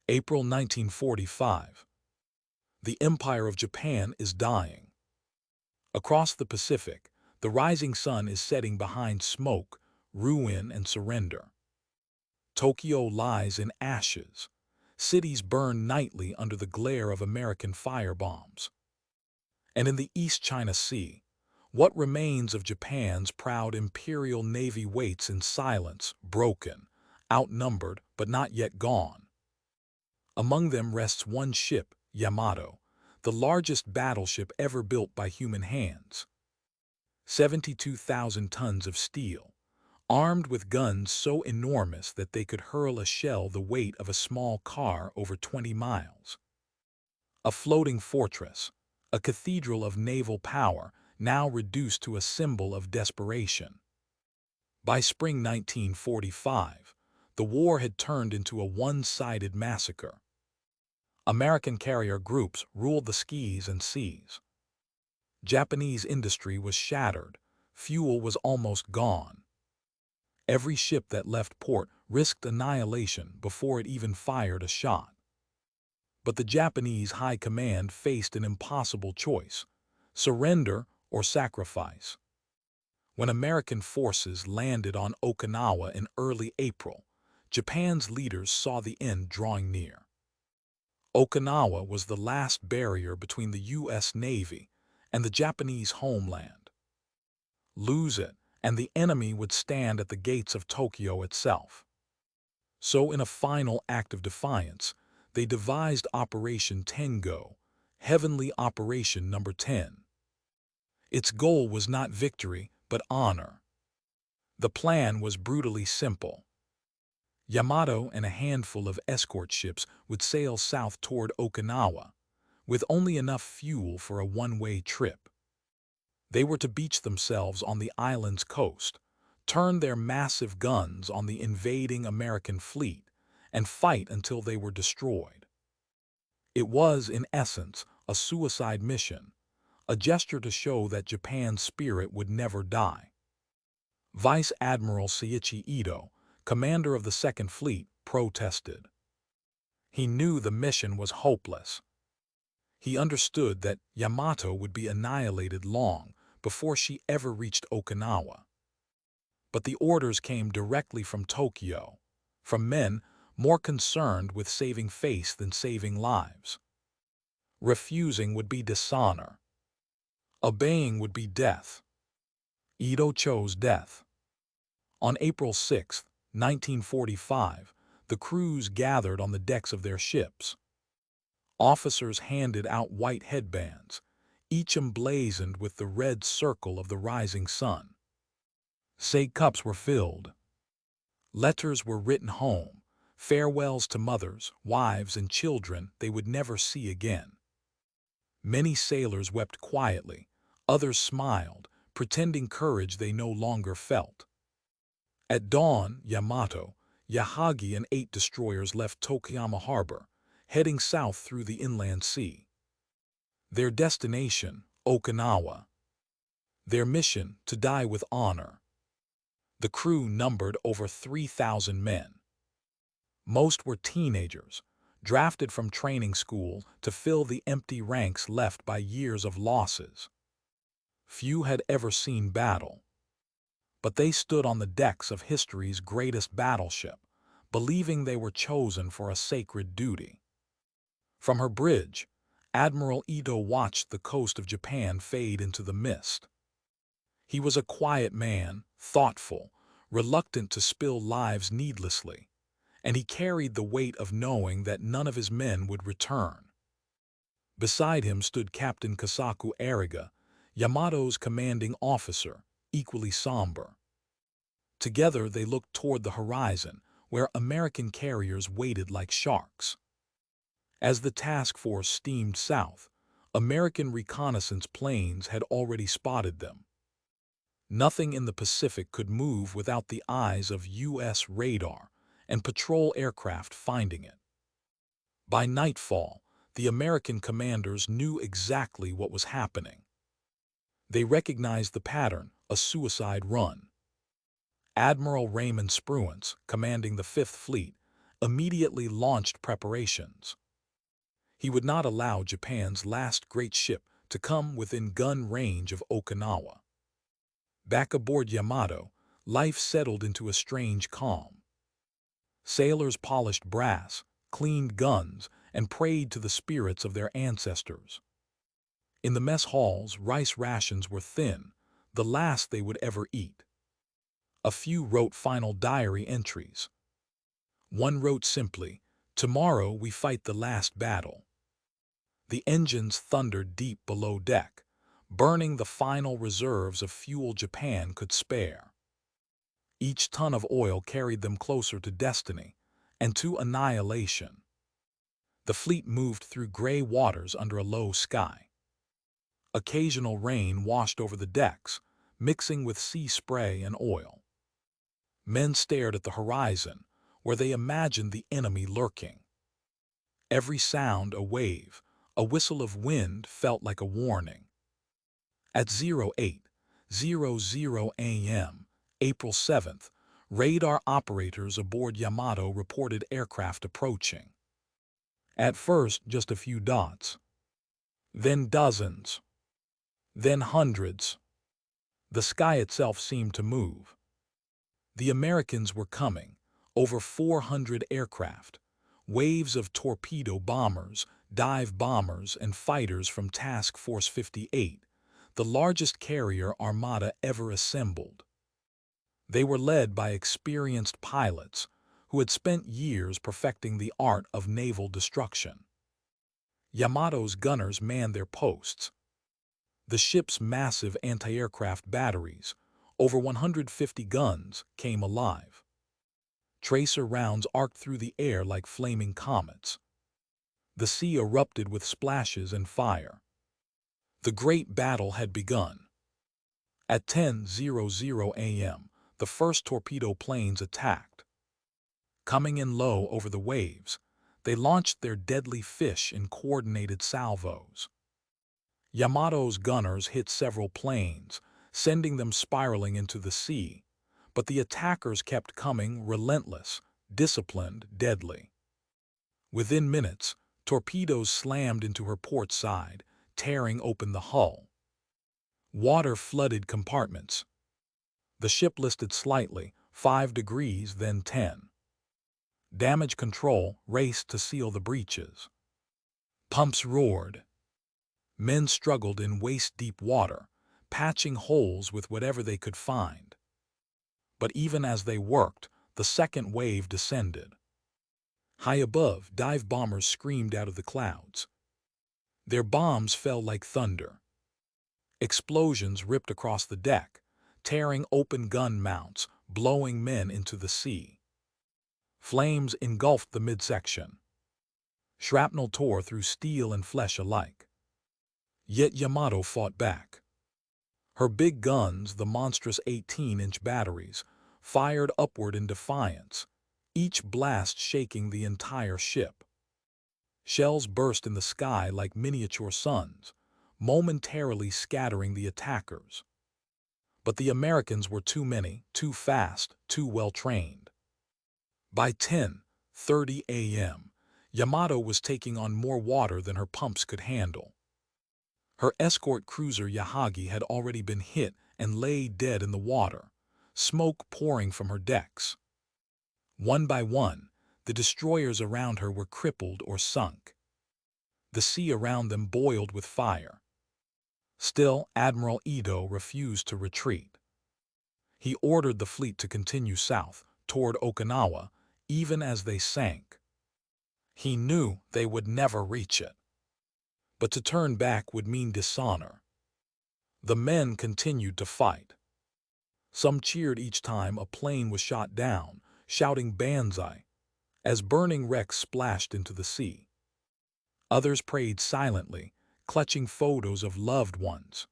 April 1945. The Empire of Japan is dying. Across the Pacific, the rising sun is setting behind smoke, ruin, and surrender. Tokyo lies in ashes. Cities burn nightly under the glare of American firebombs. And in the East China Sea, what remains of Japan's proud Imperial Navy waits in silence, broken, outnumbered, but not yet gone. Among them rests one ship, Yamato, the largest battleship ever built by human hands. 72,000 tons of steel, armed with guns so enormous that they could hurl a shell the weight of a small car over 20 miles. A floating fortress, a cathedral of naval power, now reduced to a symbol of desperation. By spring 1945, the war had turned into a one-sided massacre. American carrier groups ruled the skies and seas. Japanese industry was shattered, fuel was almost gone. Every ship that left port risked annihilation before it even fired a shot. But the Japanese High Command faced an impossible choice: surrender or sacrifice. When American forces landed on Okinawa in early April, Japan's leaders saw the end drawing near. Okinawa was the last barrier between the U.S. Navy and the Japanese homeland. Lose it, and the enemy would stand at the gates of Tokyo itself. So in a final act of defiance, they devised Operation Tengo, Heavenly Operation Number 10. Its goal was not victory, but honor. The plan was brutally simple. Yamato and a handful of escort ships would sail south toward Okinawa, with only enough fuel for a one-way trip. They were to beach themselves on the island's coast, turn their massive guns on the invading American fleet, and fight until they were destroyed. It was, in essence, a suicide mission, a gesture to show that Japan's spirit would never die. Vice Admiral Seiichi Ito, commander of the Second Fleet, protested. He knew the mission was hopeless. He understood that Yamato would be annihilated long before she ever reached Okinawa. But the orders came directly from Tokyo, from men more concerned with saving face than saving lives. Refusing would be dishonor. Obeying would be death. Ito chose death. On April 6, 1945, the crews gathered on the decks of their ships. Officers handed out white headbands, each emblazoned with the red circle of the rising sun. Sake cups were filled. Letters were written home, farewells to mothers, wives, and children they would never see again. Many sailors wept quietly, others smiled, pretending courage they no longer felt. At dawn, Yamato, Yahagi, and 8 destroyers left Tokuyama Harbor, heading south through the inland sea. Their destination, Okinawa. Their mission, to die with honor. The crew numbered over 3,000 men. Most were teenagers, drafted from training school to fill the empty ranks left by years of losses. Few had ever seen battle. But they stood on the decks of history's greatest battleship, believing they were chosen for a sacred duty. From her bridge, Admiral Ito watched the coast of Japan fade into the mist. He was a quiet man, thoughtful, reluctant to spill lives needlessly, and he carried the weight of knowing that none of his men would return. Beside him stood Captain Kasaku Ariga, Yamato's commanding officer, equally somber. Together they looked toward the horizon, where American carriers waited like sharks. As the task force steamed south, American reconnaissance planes had already spotted them. Nothing in the Pacific could move without the eyes of U.S. radar and patrol aircraft finding it. By nightfall, the American commanders knew exactly what was happening. They recognized the pattern, a suicide run. Admiral Raymond Spruance, commanding the Fifth Fleet, immediately launched preparations. He would not allow Japan's last great ship to come within gun range of Okinawa. Back aboard Yamato, life settled into a strange calm. Sailors polished brass, cleaned guns, and prayed to the spirits of their ancestors. In the mess halls, rice rations were thin, the last they would ever eat. A few wrote final diary entries. One wrote simply, "Tomorrow we fight the last battle." The engines thundered deep below deck, burning the final reserves of fuel Japan could spare. Each ton of oil carried them closer to destiny and to annihilation. The fleet moved through gray waters under a low sky. Occasional rain washed over the decks, mixing with sea spray and oil. Men stared at the horizon, where they imagined the enemy lurking. Every sound a wave, a whistle of wind felt like a warning. At 08:00 a.m., April 7th, radar operators aboard Yamato reported aircraft approaching. At first, just a few dots. Then dozens. Then hundreds. The sky itself seemed to move. The Americans were coming, over 400 aircraft, waves of torpedo bombers, dive bombers, and fighters from Task Force 58, the largest carrier armada ever assembled. They were led by experienced pilots who had spent years perfecting the art of naval destruction. Yamato's gunners manned their posts. The ship's massive anti-aircraft batteries, over 150 guns, came alive. Tracer rounds arced through the air like flaming comets. The sea erupted with splashes and fire. The great battle had begun. At 10:00 a.m., the first torpedo planes attacked. Coming in low over the waves, they launched their deadly fish in coordinated salvos. Yamato's gunners hit several planes, sending them spiraling into the sea, but the attackers kept coming, relentless, disciplined, deadly. Within minutes, torpedoes slammed into her port side, tearing open the hull. Water flooded compartments. The ship listed slightly, 5 degrees, then 10. Damage control raced to seal the breaches. Pumps roared. Men struggled in waist-deep water, patching holes with whatever they could find. But even as they worked, the second wave descended. High above, dive bombers screamed out of the clouds. Their bombs fell like thunder. Explosions ripped across the deck, tearing open gun mounts, blowing men into the sea. Flames engulfed the midsection. Shrapnel tore through steel and flesh alike. Yet Yamato fought back. Her big guns, the monstrous 18-inch batteries, fired upward in defiance, each blast shaking the entire ship. Shells burst in the sky like miniature suns, momentarily scattering the attackers. But the Americans were too many, too fast, too well-trained. By 10:30 a.m., Yamato was taking on more water than her pumps could handle. Her escort cruiser Yahagi had already been hit and lay dead in the water, smoke pouring from her decks. One by one, the destroyers around her were crippled or sunk. The sea around them boiled with fire. Still, Admiral Ito refused to retreat. He ordered the fleet to continue south, toward Okinawa, even as they sank. He knew they would never reach it. But to turn back would mean dishonor. The men continued to fight. Some cheered each time a plane was shot down, shouting Banzai, as burning wrecks splashed into the sea. Others prayed silently, clutching photos of loved ones.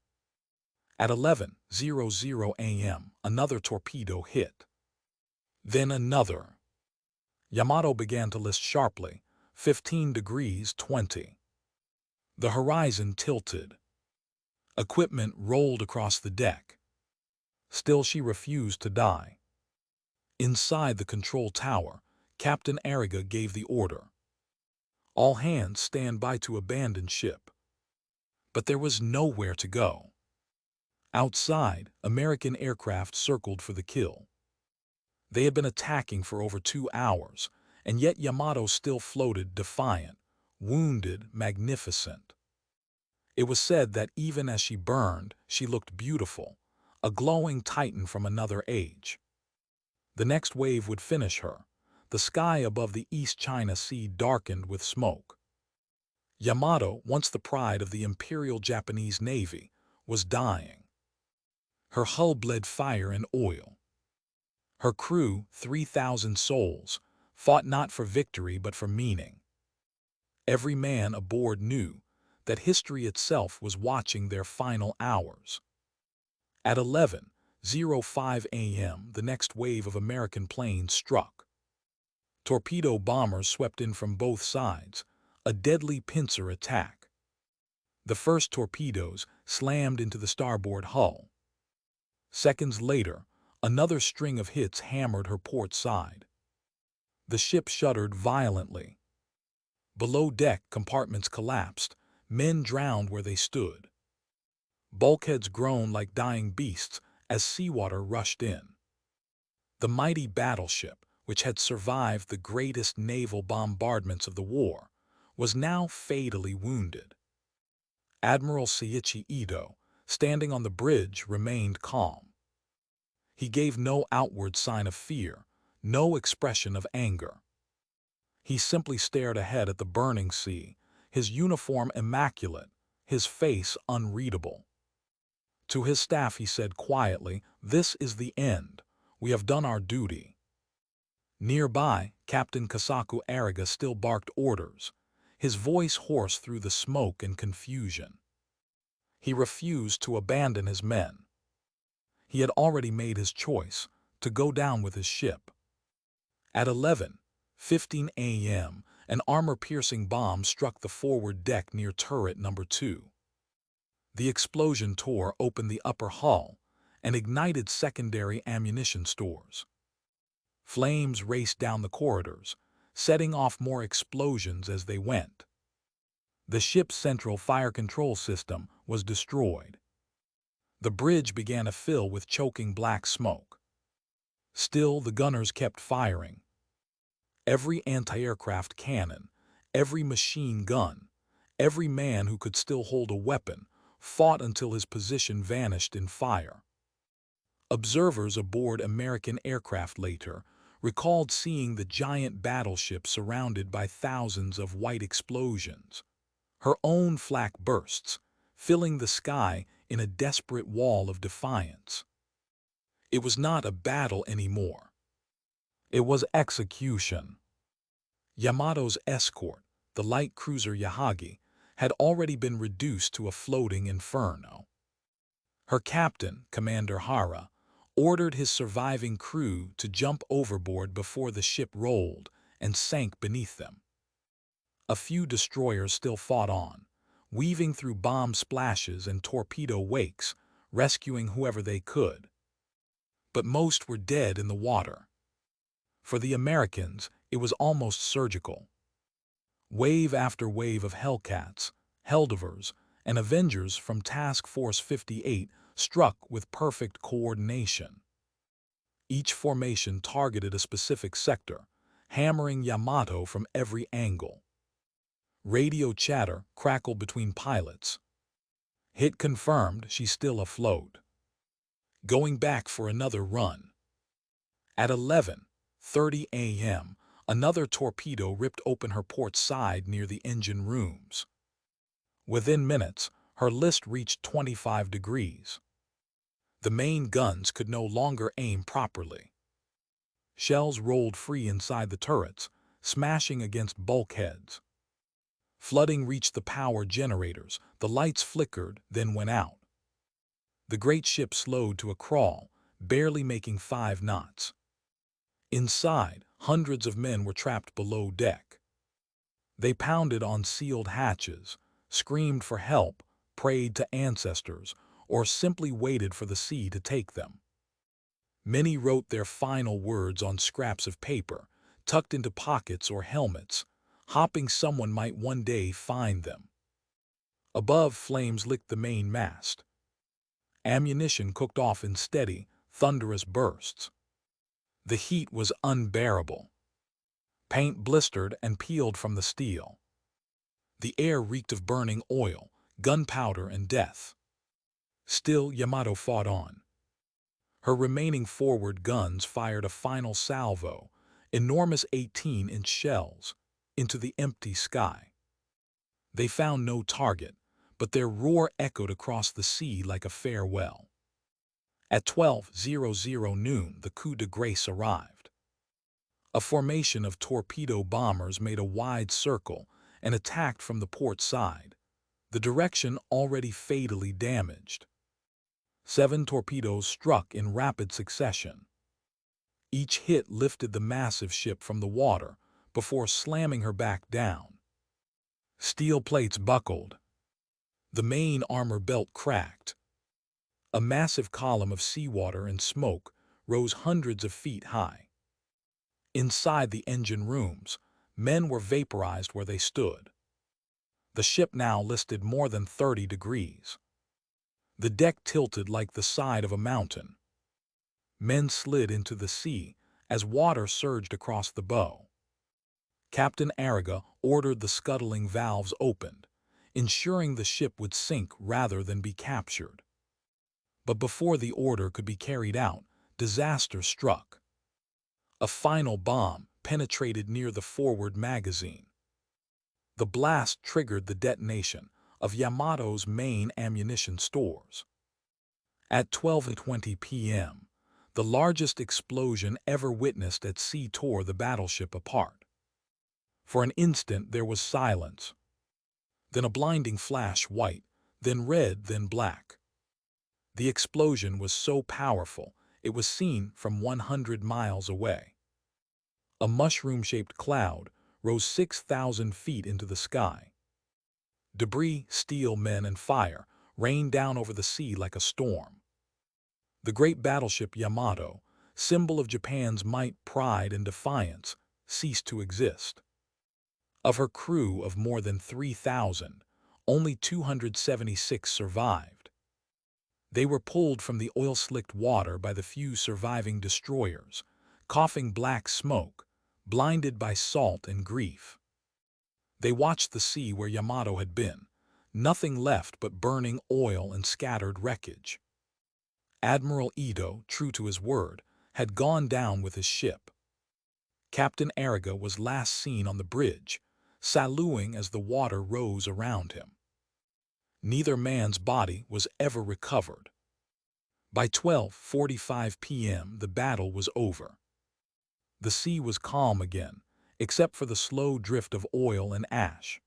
At 11:00 a.m., another torpedo hit. Then another. Yamato began to list sharply, 15 degrees 20. The horizon tilted. Equipment rolled across the deck. Still she refused to die. Inside the control tower, Captain Arriga gave the order. All hands stand by to abandon ship. But there was nowhere to go. Outside, American aircraft circled for the kill. They had been attacking for over 2 hours, and yet Yamato still floated defiant, wounded, magnificent. It was said that even as she burned, she looked beautiful, a glowing titan from another age. The next wave would finish her. The sky above the East China Sea darkened with smoke. Yamato, once the pride of the Imperial Japanese Navy, was dying. Her hull bled fire and oil. Her crew, 3,000 souls, fought not for victory but for meaning. Every man aboard knew that history itself was watching their final hours. At 11:05 a.m., the next wave of American planes struck. Torpedo bombers swept in from both sides, a deadly pincer attack. The first torpedoes slammed into the starboard hull. Seconds later, another string of hits hammered her port side. The ship shuddered violently. Below deck, compartments collapsed, men drowned where they stood. Bulkheads groaned like dying beasts as seawater rushed in. The mighty Battleship, which had survived the greatest naval bombardments of the war, was now fatally wounded. Admiral Seiichi Ito, standing on the bridge, remained calm. He gave no outward sign of fear, no expression of anger. He simply stared ahead at the burning sea, his uniform immaculate, his face unreadable. To his staff he said quietly, "This is the end. We have done our duty." Nearby, Captain Kasaku Arriga still barked orders, his voice hoarse through the smoke and confusion. He refused to abandon his men. He had already made his choice, to go down with his ship. At 11:15 a.m., an armor-piercing bomb struck the forward deck near turret number 2. The explosion tore open the upper hull and ignited secondary ammunition stores. Flames raced down the corridors, setting off more explosions as they went. The ship's central fire control system was destroyed. The bridge began to fill with choking black smoke. Still, the gunners kept firing. Every anti-aircraft cannon, every machine gun, every man who could still hold a weapon fought until his position vanished in fire. Observers aboard American aircraft later recalled seeing the giant battleship surrounded by thousands of white explosions, her own flak bursts, filling the sky in a desperate wall of defiance. It was not a battle anymore. It was execution. Yamato's escort, the light cruiser Yahagi, had already been reduced to a floating inferno. Her captain, Commander Hara, ordered his surviving crew to jump overboard before the ship rolled and sank beneath them. A few destroyers still fought on, weaving through bomb splashes and torpedo wakes, rescuing whoever they could. But most were dead in the water. For the Americans, it was almost surgical. Wave after wave of Hellcats, Heldovers, and Avengers from Task Force 58 struck with perfect coordination. Each formation targeted a specific sector, hammering Yamato from every angle. Radio chatter crackled between pilots. Hit confirmed, she's still afloat. Going back for another run. At 11:30 a.m., another torpedo ripped open her port side near the engine rooms. Within minutes, her list reached 25 degrees. The main guns could no longer aim properly. Shells rolled free inside the turrets, smashing against bulkheads. Flooding reached the power generators, the lights flickered, then went out. The great ship slowed to a crawl, barely making 5 knots. Inside, hundreds of men were trapped below deck. They pounded on sealed hatches, screamed for help, prayed to ancestors, or simply waited for the sea to take them. Many wrote their final words on scraps of paper, tucked into pockets or helmets, hoping someone might one day find them. Above, flames licked the main mast. Ammunition cooked off in steady, thunderous bursts. The heat was unbearable. Paint blistered and peeled from the steel. The air reeked of burning oil, gunpowder, and death. Still, Yamato fought on. Her remaining forward guns fired a final salvo, enormous 18-inch shells, into the empty sky. They found no target, but their roar echoed across the sea like a farewell. At 12:00 noon, the coup de grace arrived. A formation of torpedo bombers made a wide circle and attacked from the port side, the direction already fatally damaged. 7 torpedoes struck in rapid succession. Each hit lifted the massive ship from the water before slamming her back down. Steel plates buckled. The main armor belt cracked. A massive column of seawater and smoke rose hundreds of feet high. Inside the engine rooms, men were vaporized where they stood. The ship now listed more than 30 degrees. The deck tilted like the side of a mountain. Men slid into the sea as water surged across the bow. Captain Ariga ordered the scuttling valves opened, ensuring the ship would sink rather than be captured. But before the order could be carried out, disaster struck. A final bomb penetrated near the forward magazine. The blast triggered the detonation of Yamato's main ammunition stores. At 12:20 p.m., the largest explosion ever witnessed at sea tore the battleship apart. For an instant there was silence. Then a blinding flash, white, then red, then black. The explosion was so powerful it was seen from 100 miles away. A mushroom-shaped cloud rose 6,000 feet into the sky. Debris, steel, men, and fire rained down over the sea like a storm. The great battleship Yamato, symbol of Japan's might, pride, and defiance, ceased to exist. Of her crew of more than 3,000, only 276 survived. They were pulled from the oil-slicked water by the few surviving destroyers, coughing black smoke, blinded by salt and grief. They watched the sea where Yamato had been, nothing left but burning oil and scattered wreckage. Admiral Ito, true to his word, had gone down with his ship. Captain Ariga was last seen on the bridge, saluting as the water rose around him. Neither man's body was ever recovered. By 12:45 p.m., the battle was over. The sea was calm again, except for the slow drift of oil and ash.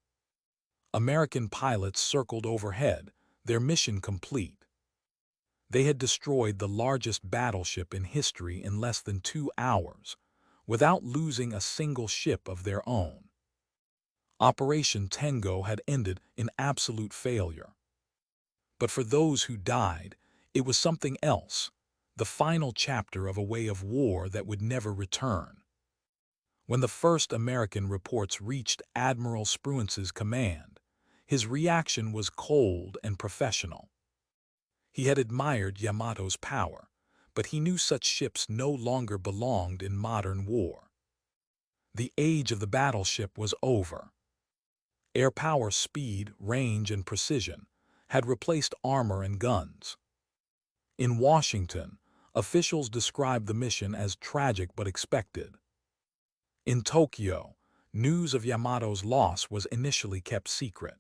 American pilots circled overhead, their mission complete. They had destroyed the largest battleship in history in less than 2 hours, without losing a single ship of their own. Operation Tengo had ended in absolute failure. But for those who died, it was something else, the final chapter of a way of war that would never return. When the first American reports reached Admiral Spruance's command, his reaction was cold and professional. He had admired Yamato's power, but he knew such ships no longer belonged in modern war. The age of the battleship was over. Air power, speed, range, and precision had replaced armor and guns. In Washington, officials described the mission as tragic but expected. In Tokyo, news of Yamato's loss was initially kept secret.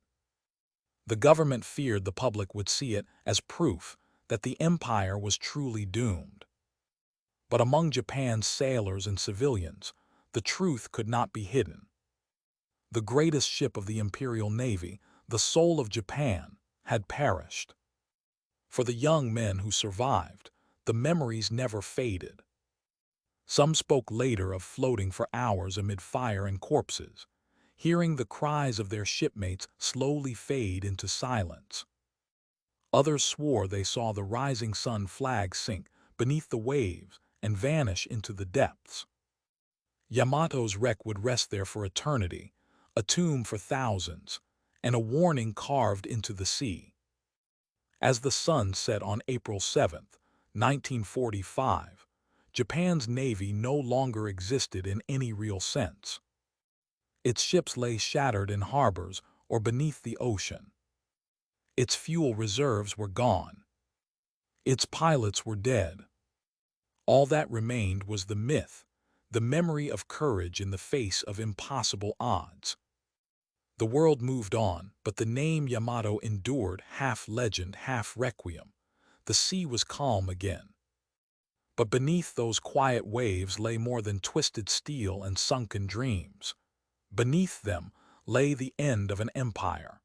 The government feared the public would see it as proof that the empire was truly doomed. But among Japan's sailors and civilians, the truth could not be hidden. The greatest ship of the Imperial Navy, the soul of Japan, had perished. For the young men who survived, the memories never faded. Some spoke later of floating for hours amid fire and corpses, hearing the cries of their shipmates slowly fade into silence. Others swore they saw the rising sun flag sink beneath the waves and vanish into the depths. Yamato's wreck would rest there for eternity, a tomb for thousands, and a warning carved into the sea. As the sun set on April 7, 1945, Japan's navy no longer existed in any real sense. Its ships lay shattered in harbors or beneath the ocean. Its fuel reserves were gone. Its pilots were dead. All that remained was the myth, the memory of courage in the face of impossible odds. The world moved on, but the name Yamato endured, half legend, half requiem. The sea was calm again. But beneath those quiet waves lay more than twisted steel and sunken dreams. Beneath them lay the end of an empire.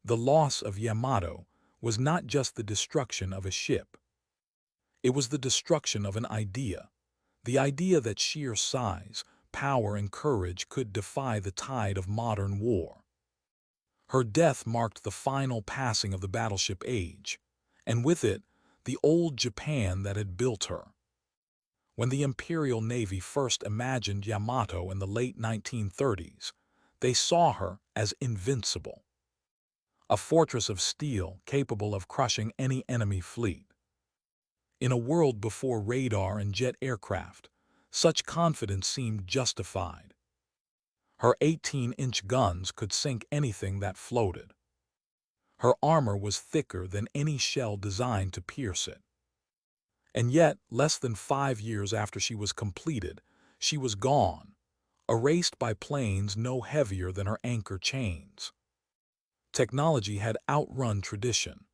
The loss of Yamato was not just the destruction of a ship. It was the destruction of an idea, the idea that sheer size, power, and courage could defy the tide of modern war. Her death marked the final passing of the battleship age, and with it, the old Japan that had built her. When the Imperial Navy first imagined Yamato in the late 1930s, they saw her as invincible. A fortress of steel capable of crushing any enemy fleet. In a world before radar and jet aircraft, such confidence seemed justified. Her 18-inch guns could sink anything that floated. Her armor was thicker than any shell designed to pierce it. And yet, less than 5 years after she was completed, she was gone, erased by planes no heavier than her anchor chains. Technology had outrun tradition.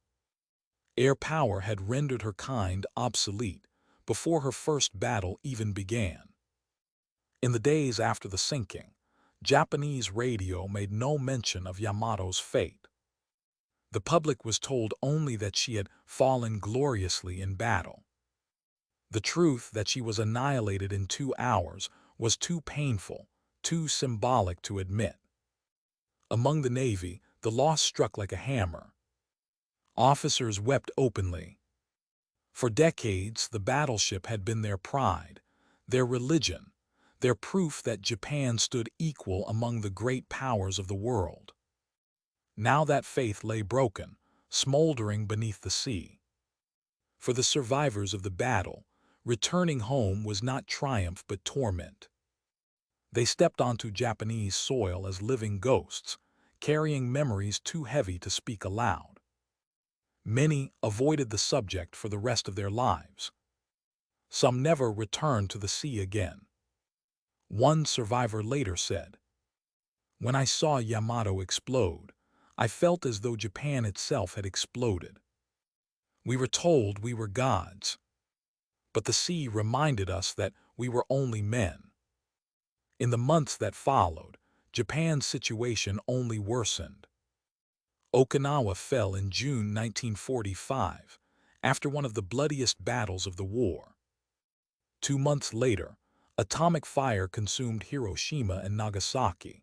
Air power had rendered her kind obsolete before her first battle even began. In the days after the sinking, Japanese radio made no mention of Yamato's fate. The public was told only that she had fallen gloriously in battle. The truth that she was annihilated in 2 hours was too painful, too symbolic to admit. Among the Navy, the loss struck like a hammer. Officers wept openly. For decades, the battleship had been their pride, their religion, their proof that Japan stood equal among the great powers of the world. Now that faith lay broken, smoldering beneath the sea. For the survivors of the battle, returning home was not triumph but torment. They stepped onto Japanese soil as living ghosts, carrying memories too heavy to speak aloud. Many avoided the subject for the rest of their lives. Some never returned to the sea again. One survivor later said, "When I saw Yamato explode, I felt as though Japan itself had exploded. We were told we were gods, but the sea reminded us that we were only men." In the months that followed, Japan's situation only worsened. Okinawa fell in June 1945, after one of the bloodiest battles of the war. 2 months later, atomic fire consumed Hiroshima and Nagasaki.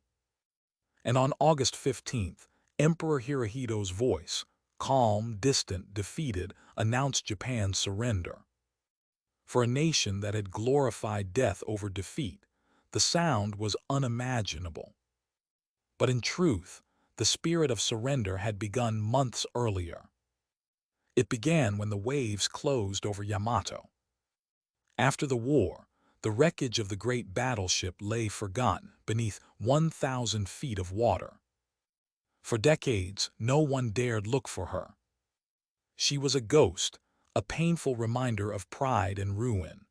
And on August 15th, Emperor Hirohito's voice, calm, distant, defeated, announced Japan's surrender. For a nation that had glorified death over defeat, the sound was unimaginable. But in truth, the spirit of surrender had begun months earlier. It began when the waves closed over Yamato. After the war, the wreckage of the great battleship lay forgotten beneath 1,000 feet of water. For decades, no one dared look for her. She was a ghost, a painful reminder of pride and ruin.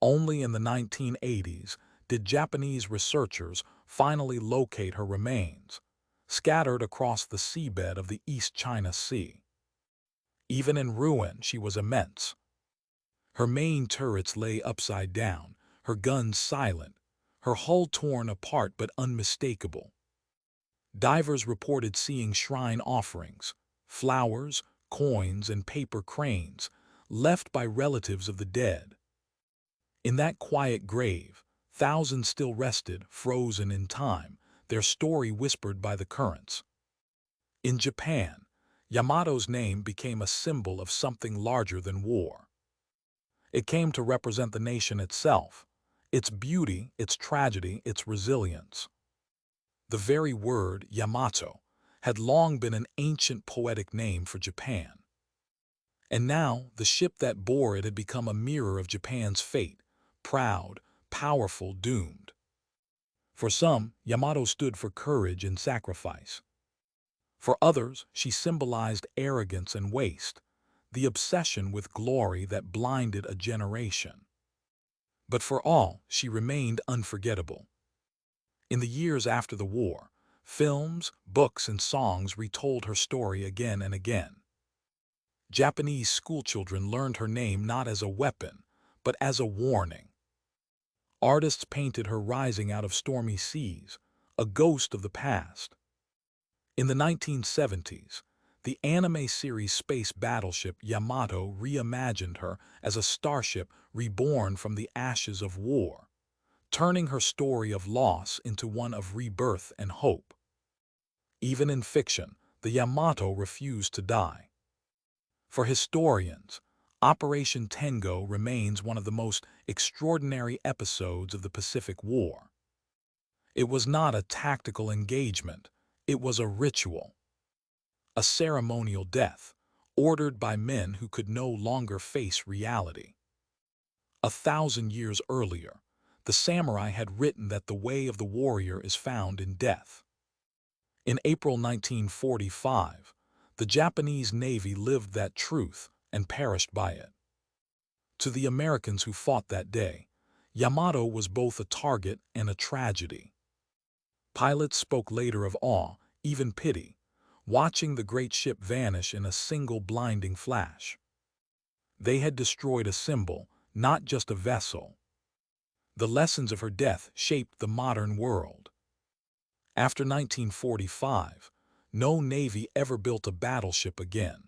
Only in the 1980s did Japanese researchers finally locate her remains, scattered across the seabed of the East China Sea. Even in ruin, she was immense. Her main turrets lay upside down, her guns silent, her hull torn apart but unmistakable. Divers reported seeing shrine offerings, flowers, coins, and paper cranes, left by relatives of the dead. In that quiet grave, thousands still rested, frozen in time, their story whispered by the currents. In Japan, Yamato's name became a symbol of something larger than war. It came to represent the nation itself, its beauty, its tragedy, its resilience. The very word Yamato had long been an ancient poetic name for Japan. And now the ship that bore it had become a mirror of Japan's fate, proud, powerful, doomed. For some, Yamato stood for courage and sacrifice. For others, she symbolized arrogance and waste, the obsession with glory that blinded a generation. But for all, she remained unforgettable. In the years after the war, films, books, and songs retold her story again and again. Japanese schoolchildren learned her name not as a weapon, but as a warning. Artists painted her rising out of stormy seas, a ghost of the past. In the 1970s, the anime series space battleship Yamato reimagined her as a starship reborn from the ashes of war, turning her story of loss into one of rebirth and hope. Even in fiction, the Yamato refused to die. For historians, Operation Tengo remains one of the most extraordinary episodes of the Pacific War. It was not a tactical engagement, it was a ritual, a ceremonial death, ordered by men who could no longer face reality. 1,000 years earlier, the samurai had written that the way of the warrior is found in death. In April 1945, the Japanese Navy lived that truth and perished by it. To the Americans who fought that day, Yamato was both a target and a tragedy. Pilots spoke later of awe, even pity, watching the great ship vanish in a single blinding flash. They had destroyed a symbol, not just a vessel. The lessons of her death shaped the modern world. After 1945, no navy ever built a battleship again.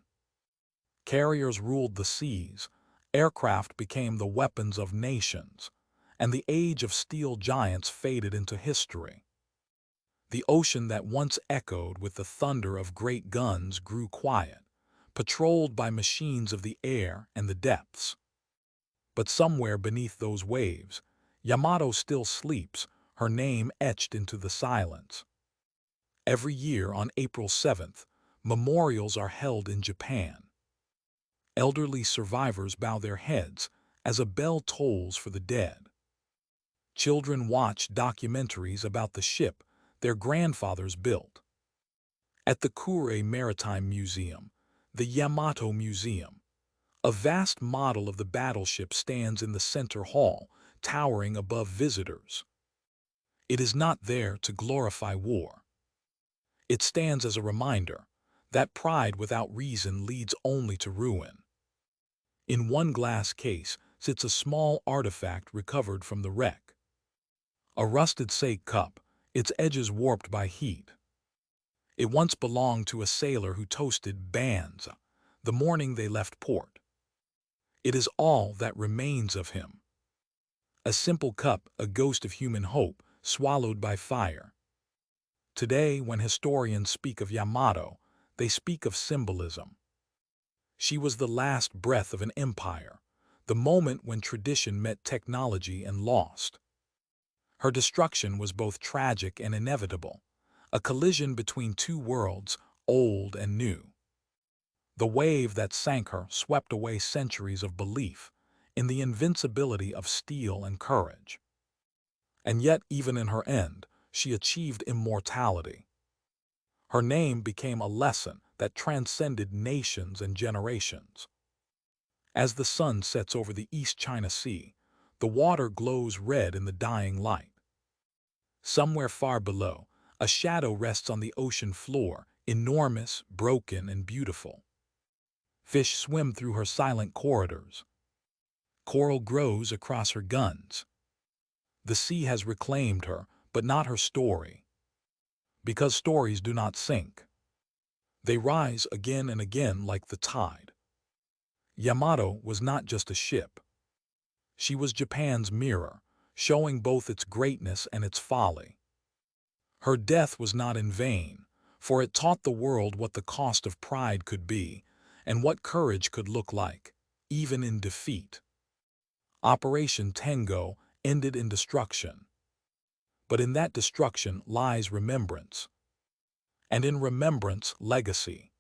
Carriers ruled the seas, aircraft became the weapons of nations, and the age of steel giants faded into history. The ocean that once echoed with the thunder of great guns grew quiet, patrolled by machines of the air and the depths. But somewhere beneath those waves, Yamato still sleeps, her name etched into the silence. Every year on April 7th, memorials are held in Japan. Elderly survivors bow their heads as a bell tolls for the dead. Children watch documentaries about the ship their grandfathers built. At the Kure Maritime Museum, the Yamato Museum, a vast model of the battleship stands in the center hall, towering above visitors. It is not there to glorify war. It stands as a reminder that pride without reason leads only to ruin. In one glass case sits a small artifact recovered from the wreck. A rusted sake cup, its edges warped by heat. It once belonged to a sailor who toasted bands the morning they left port. It is all that remains of him. A simple cup, a ghost of human hope, swallowed by fire. Today, when historians speak of Yamato, they speak of symbolism. She was the last breath of an empire, the moment when tradition met technology and lost. Her destruction was both tragic and inevitable, a collision between two worlds, old and new. The wave that sank her swept away centuries of belief in the invincibility of steel and courage. And yet, even in her end, she achieved immortality. Her name became a lesson that transcended nations and generations. As the sun sets over the East China Sea, the water glows red in the dying light. Somewhere far below, a shadow rests on the ocean floor, enormous, broken, and beautiful. Fish swim through her silent corridors. Coral grows across her guns. The sea has reclaimed her, but not her story. Because stories do not sink. They rise again and again like the tide. Yamato was not just a ship. She was Japan's mirror, showing both its greatness and its folly. Her death was not in vain, for it taught the world what the cost of pride could be and what courage could look like, even in defeat. Operation Tengo ended in destruction. But in that destruction lies remembrance. And in remembrance, legacy.